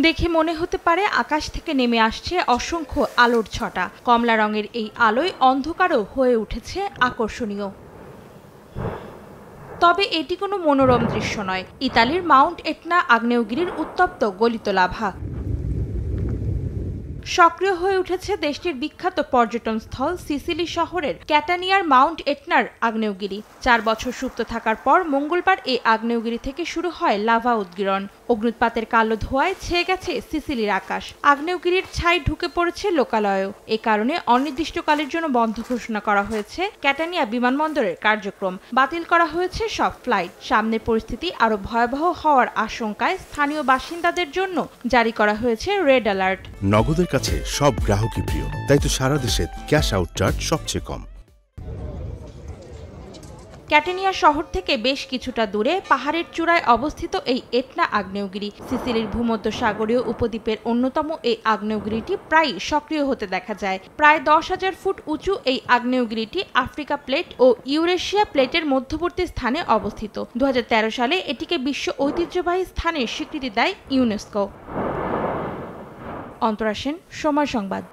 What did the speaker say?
দেখে মনে হতে পারে আকাশ থেকে নেমে আসছে অসংখ্য আলোর ছটা। কমলা রঙের এই আলোয় অন্ধকারও হয়ে উঠেছে আকর্ষণীয়। তবে এটি কোনো মনোরম দৃশ্য নয়। ইতালির মাউন্ট এটনা আগ্নেয়গিরির উত্তপ্ত গলিত লাভা। সক্রিয় হয়ে উঠেছে দেশটির বিখ্যাত পর্যটন স্থল সিসিলি শহরের ক্যাটানিয়ার মাউন্ট এটনার আগ্নেয়গিরি। 4 বছর সুপ্ত থাকার পর মঙ্গলবার এই আগ্নেয়গিরি থেকে শুরু হয় লাভা উদ্গীরণ। অগ্নুৎপাতের কালো ধোঁয়ায় ছেয়ে গেছে সিসিলির আকাশ। আগ্নেয়গিরির ছাই ঢুকে পড়েছে লোকালয়েও। এ কারণে অনির্দিষ্টকালের জন্য বন্ধ ঘোষণা করা হয়েছে ক্যাটানিয়া বিমানবন্দরের কার্যক্রম। বাতিল করা হয়েছে সব ফ্লাইট। সামনের পরিস্থিতি আরও ভয়াবহ হওয়ার আশঙ্কায় স্থানীয় বাসিন্দাদের জন্য জারি করা হয়েছে রেড অ্যালার্ট। নগদের কাছে সব গ্রাহকই প্রিয়, তাই তো সারা দেশে ক্যাশ আউট চার্জ সবচেয়ে কম। ক্যাটানিয়া শহর থেকে বেশ কিছুটা দূরে পাহাড়ের চূড়ায় অবস্থিত এই এটনা আগ্নেয়গিরি সিসিলির ভূমধ্যসাগরীয় উপদ্বীপের অন্যতম এই আগ্নেয়গিরিটি প্রায় সক্রিয় হতে দেখা যায়। প্রায় 10,000 ফুট উঁচু এই আগ্নেয়গিরিটি আফ্রিকা প্লেট ও ইউরেশিয়া প্লেটের মধ্যবর্তী স্থানে অবস্থিত। 2013 সালে এটিকে বিশ্ব ঐতিহ্যবাহী স্থানের স্বীকৃতি দেয় ইউনেস্কো। অন্তরা সেন, সময় সংবাদ।